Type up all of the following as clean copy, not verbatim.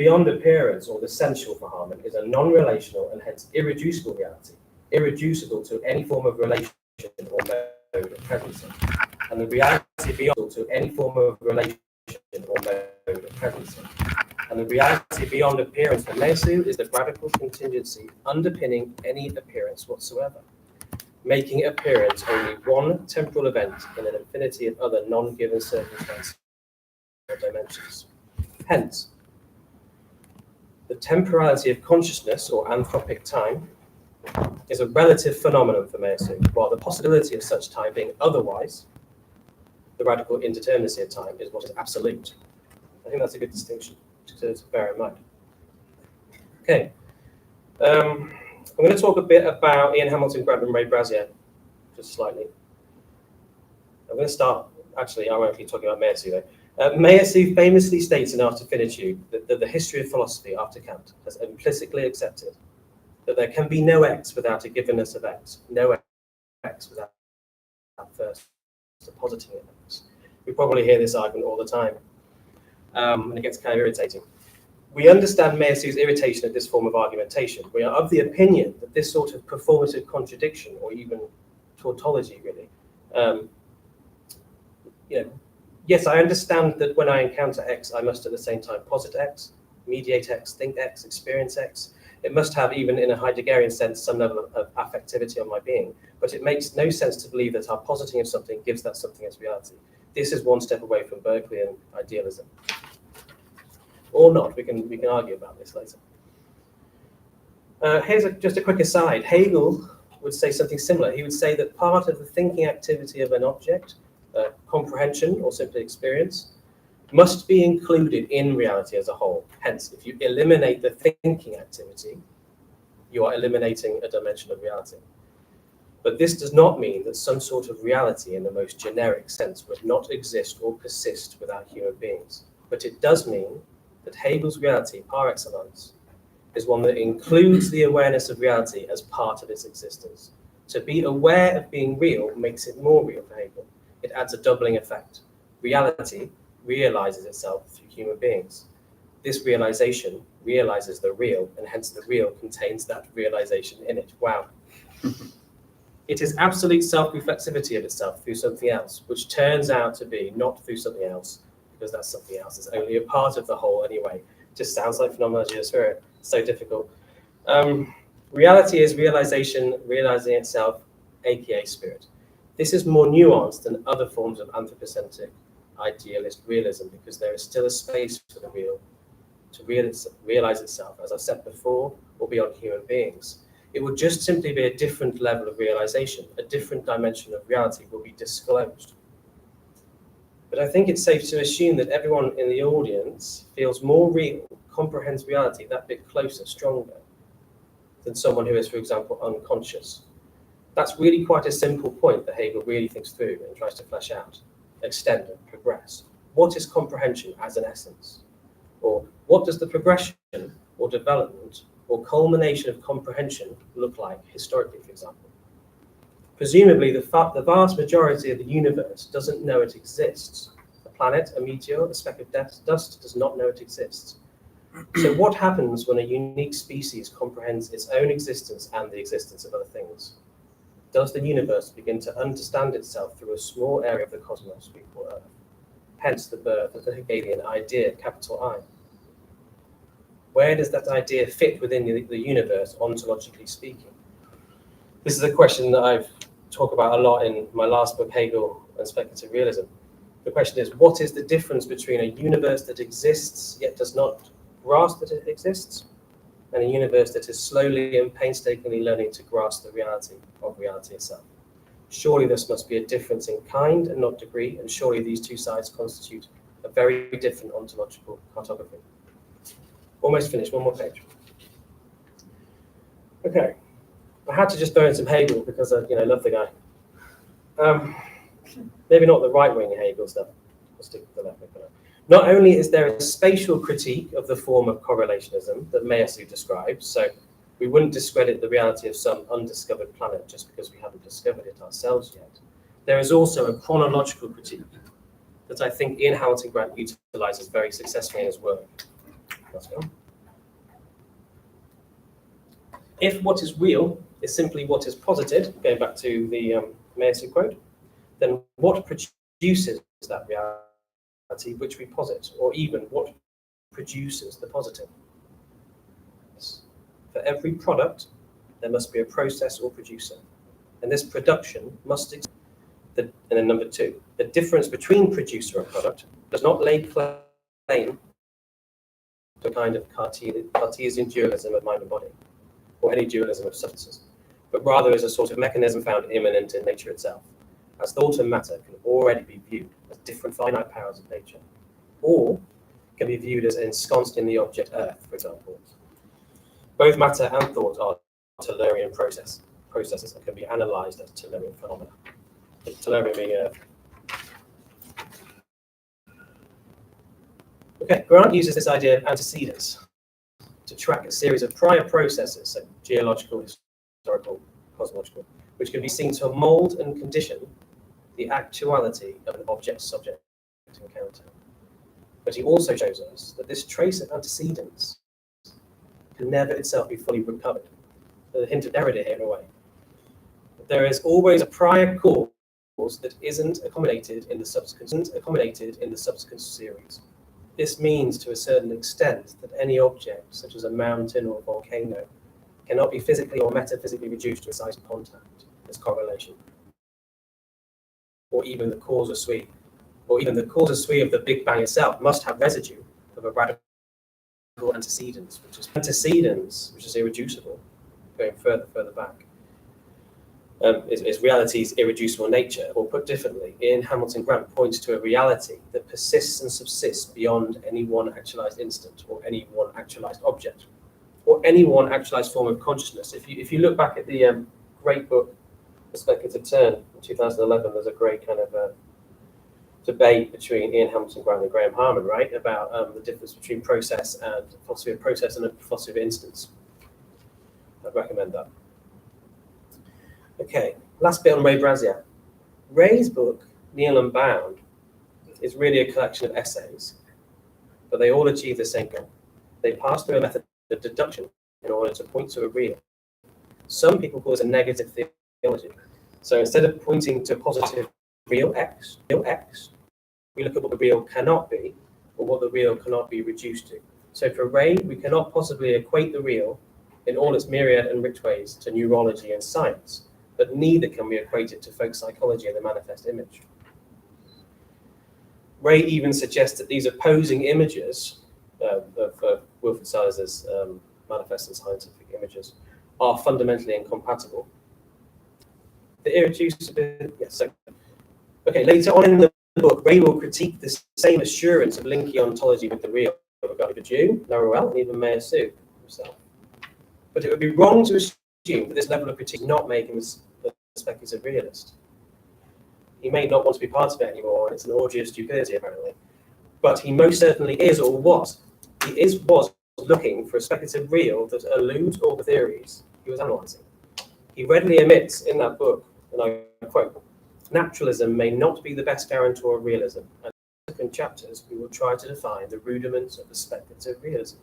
beyond appearance or essential for harmony is a non-relational and hence irreducible reality, irreducible to any form of relation or mode of presence. And the reality beyond to any form of relation or mode of presence. And the reality beyond appearance for Mesu is the radical contingency underpinning any appearance whatsoever, making appearance only one temporal event in an infinity of other non-given circumstances or dimensions. Hence, the temporality of consciousness or anthropic time is a relative phenomenon for Mesu, while the possibility of such time being otherwise, the radical indeterminacy of time, is what is absolute. I think that's a good distinction to bear in mind. Okay, I'm going to talk a bit about Ian Hamilton Grant and Ray Brazier, just slightly. I'm going to start, actually, ironically, talking about Mesu though. Mesu famously states in Art of Finitude that the history of philosophy after Kant has implicitly accepted that there can be no x without a givenness of x, no x without first positing x. We probably hear this argument all the time, and it gets kind of irritating. We understand Mesu's irritation at this form of argumentation. We are of the opinion that this sort of performative contradiction, or even tautology, really, yes, I understand that when I encounter X, I must at the same time posit X, mediate X, think X, experience X. It must have, even in a Heideggerian sense, some level of affectivity on my being. But it makes no sense to believe that our positing of something gives that something its reality. This is one step away from Berkeleyan idealism. Or not, we can argue about this later. Here's just a quick aside. Hegel would say something similar. He would say that part of the thinking activity of an object, comprehension or simply experience, must be included in reality as a whole. Hence, if you eliminate the thinking activity, you are eliminating a dimension of reality. But this does not mean that some sort of reality in the most generic sense would not exist or persist without human beings. But it does mean that Hegel's reality, par excellence, is one that includes the awareness of reality as part of its existence. To be aware of being real makes it more real for Hegel. It adds a doubling effect. Reality realizes itself through human beings. This realization realizes the real, and hence the real contains that realization in it. Wow. It is absolute self-reflexivity of itself through something else, which turns out to be not through something else, because that something else is only a part of the whole anyway. Just sounds like phenomenology of spirit. So difficult. Reality is realization realizing itself, aka spirit. This is more nuanced than other forms of anthropocentric idealist realism, because there is still a space for the real to realize itself, as I've said before, or beyond human beings. It would just simply be a different level of realization, a different dimension of reality will be disclosed. But I think it's safe to assume that everyone in the audience feels more real, comprehends reality that bit closer, stronger, than someone who is, for example, unconscious. That's really quite a simple point that Hegel really thinks through and tries to flesh out, extend and progress. What is comprehension as an essence? Or what does the progression or development or culmination of comprehension look like historically, for example? Presumably, the vast majority of the universe doesn't know it exists. A planet, a meteor, a speck of dust does not know it exists. So what happens when a unique species comprehends its own existence and the existence of other things? Does the universe begin to understand itself through a small area of the cosmos we call Earth? Hence the birth of the Hegelian idea, capital I. Where does that idea fit within the universe, ontologically speaking? This is a question that I've talked about a lot in my last book, Hegel and Speculative Realism. The question is, what is the difference between a universe that exists yet does not grasp that it exists, and a universe that is slowly and painstakingly learning to grasp the reality of reality itself? Surely this must be a difference in kind and not degree, and surely these two sides constitute a very different ontological cartography. Almost finished, one more page. Okay, I had to just throw in some Hegel because I love the guy. Maybe not the right-wing Hegel stuff. I'll stick with the left-wing for now. Not only is there a spatial critique of the form of correlationism that Mesu describes, so we wouldn't discredit the reality of some undiscovered planet just because we haven't discovered it ourselves yet. There is also a chronological critique that I think Ian Hamilton Grant utilizes very successfully in his work. Let's go. If what is real is simply what is posited, going back to the Mason quote, then what produces that reality which we posit, or even what produces the positive? For every product, there must be a process or producer, and this production must exist. And then number two, the difference between producer and product does not lay claim to a kind of Cartesian dualism of mind and body, or any dualism of substances, but rather is a sort of mechanism found immanent in nature itself, as thought and matter can already be viewed as different finite powers of nature, or can be viewed as ensconced in the object Earth, for example. Both matter and thought are Tellurian processes and can be analysed as Tellurian phenomena. Tellurian being Earth. Okay, Grant uses this idea of antecedents to track a series of prior processes, so geological, historical, cosmological, which can be seen to mould and condition the actuality of an object-subject encounter. But he also shows us that this trace of antecedents can never itself be fully recovered. There's a hint of Derrida here in a way. There is always a prior cause that isn't accommodated in the subsequent series. This means, to a certain extent, that any object, such as a mountain or a volcano, cannot be physically or metaphysically reduced to a size of contact, as correlation, or even the cause of sweep, or even the cause of sweep of the Big Bang itself must have residue of a radical antecedents, which is irreducible, going further back. Is reality's irreducible nature, or put differently, Ian Hamilton Grant points to a reality that persists and subsists beyond any one actualized instant, or any one actualized object, or any one actualized form of consciousness. If you look back at the great book, The Speculative Turn, in 2011, there's a great kind of debate between Ian Hamilton Grant and Graham Harman, right, about the difference between process and philosophy of process and a philosophy of instance. I'd recommend that. Okay, last bit on Ray Brazier. Ray's book, Kneel and Bound, is really a collection of essays, but they all achieve the same goal. They pass through a method of deduction in order to point to a real. Some people call this a negative theology. So instead of pointing to a positive real X, we look at what the real cannot be, or what the real cannot be reduced to. So for Ray, we cannot possibly equate the real in all its myriad and rich ways to neurology and science, but neither can we equate it to folk psychology and the manifest image. Ray even suggests that these opposing images of Wilfrid Salazar's manifest and scientific images are fundamentally incompatible. The irreducibility, yes. So, okay, later on in the book, Ray will critique the same assurance of linking ontology with the real regarding the Jew, Laruelle, and even Mayer Sue himself. But it would be wrong to assume that this level of critique not make him a speculative realist. He may not want to be part of it anymore, and it's an orgy of stupidity, apparently. But he most certainly is, or was. Was looking for a speculative real that eludes all the theories he was analysing. He readily admits in that book, and I quote, "Naturalism may not be the best guarantor of realism, and in the second chapters we will try to define the rudiments of the speculative realism."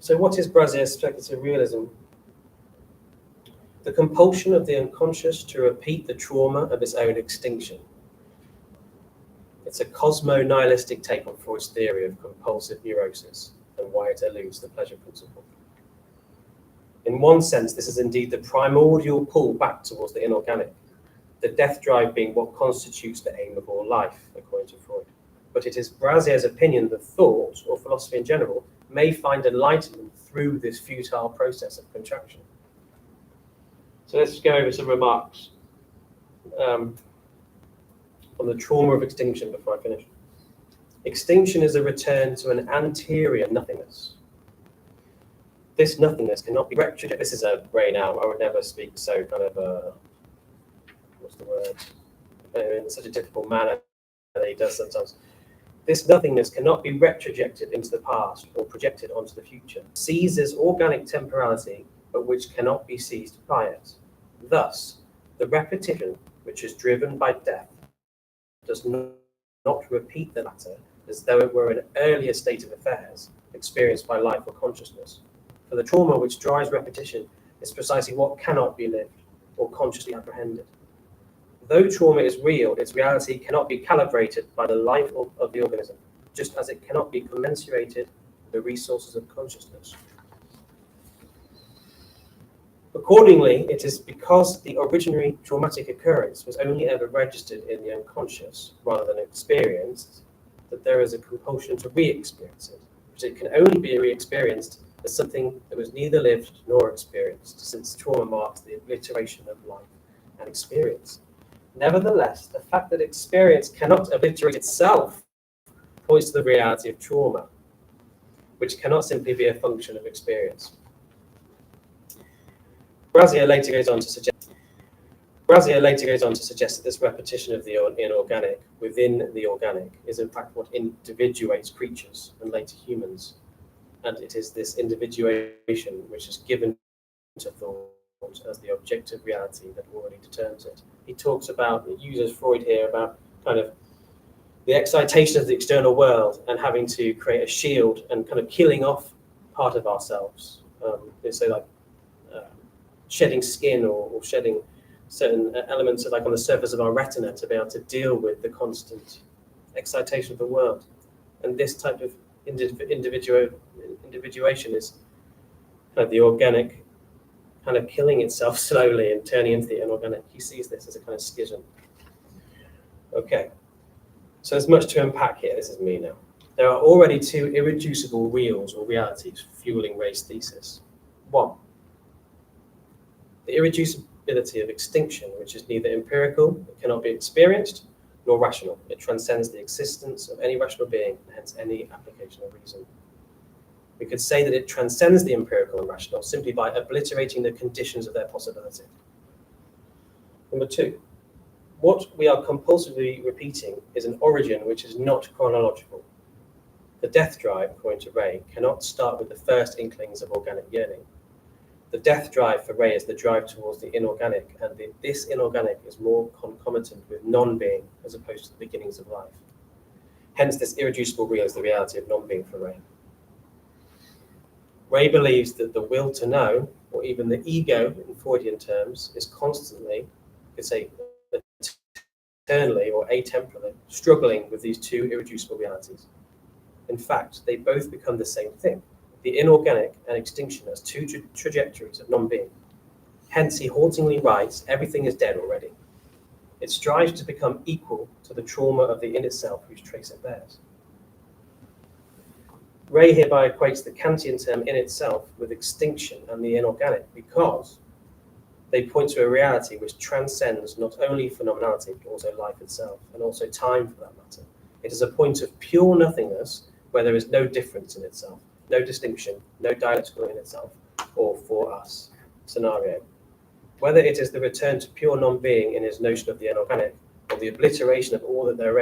So what is Brazier's speculative realism? The compulsion of the unconscious to repeat the trauma of its own extinction. It's a cosmo-nihilistic take on Freud's theory of compulsive neurosis and why it eludes the pleasure principle. In one sense, this is indeed the primordial pull back towards the inorganic, the death drive being what constitutes the aim of all life, according to Freud. But it is Brazier's opinion that thought, or philosophy in general, may find enlightenment through this futile process of contraction. So let's go over some remarks on the trauma of extinction before I finish. Extinction is a return to an anterior nothingness. This nothingness cannot be retrojected. This is a Ray now. I would never speak so kind of what's the word? In such a difficult manner that he does sometimes. This nothingness cannot be retrojected into the past or projected onto the future. It seizes organic temporality, but which cannot be seized by it. Thus, the repetition, which is driven by death, does not repeat the latter, as though it were an earlier state of affairs experienced by life or consciousness. For the trauma which drives repetition is precisely what cannot be lived or consciously apprehended. Though trauma is real, its reality cannot be calibrated by the life of the organism, just as it cannot be commensurated with the resources of consciousness. Accordingly, it is because the original traumatic occurrence was only ever registered in the unconscious rather than experienced that there is a compulsion to re-experience it, but it can only be re-experienced as something that was neither lived nor experienced, since trauma marks the obliteration of life and experience. Nevertheless, the fact that experience cannot obliterate itself points to the reality of trauma, which cannot simply be a function of experience. Brazier later goes on to suggest that this repetition of the inorganic within the organic is in fact what individuates creatures and later humans, and it is this individuation which is given to thought as the objective reality that already determines it. He talks about, he uses Freud here about kind of the excitation of the external world and having to create a shield and kind of killing off part of ourselves. So like shedding skin or shedding certain elements of, like on the surface of our retina, to be able to deal with the constant excitation of the world. And this type of individuation is kind of the organic kind of killing itself slowly and turning into the inorganic. He sees this as a kind of schism. Okay, so there's much to unpack here. This is me now. There are already two irreducible reals or realities fueling Ray's thesis. One, the irreducibility of extinction, which is neither empirical, it cannot be experienced, nor rational. It transcends the existence of any rational being, and hence any application of reason. We could say that it transcends the empirical and rational simply by obliterating the conditions of their possibility. Number two, what we are compulsively repeating is an origin which is not chronological. The death drive, according to Ray, cannot start with the first inklings of organic yearning. The death drive for Ray is the drive towards the inorganic, and this inorganic is more concomitant with non-being as opposed to the beginnings of life. Hence, this irreducible real is the reality of non-being for Ray. Ray believes that the will to know, or even the ego in Freudian terms, is constantly, you could say, eternally or atemporally, struggling with these two irreducible realities. In fact, they both become the same thing, the inorganic and extinction as two trajectories of non-being. Hence, he hauntingly writes, everything is dead already. It strives to become equal to the trauma of the in itself whose trace it bears. Ray hereby equates the Kantian term in itself with extinction and the inorganic because they point to a reality which transcends not only phenomenality, but also life itself, and also time for that matter. It is a point of pure nothingness where there is no difference in itself, no distinction, no dialectical in itself, or for us scenario. Whether it is the return to pure non-being in his notion of the inorganic, or the obliteration of all that there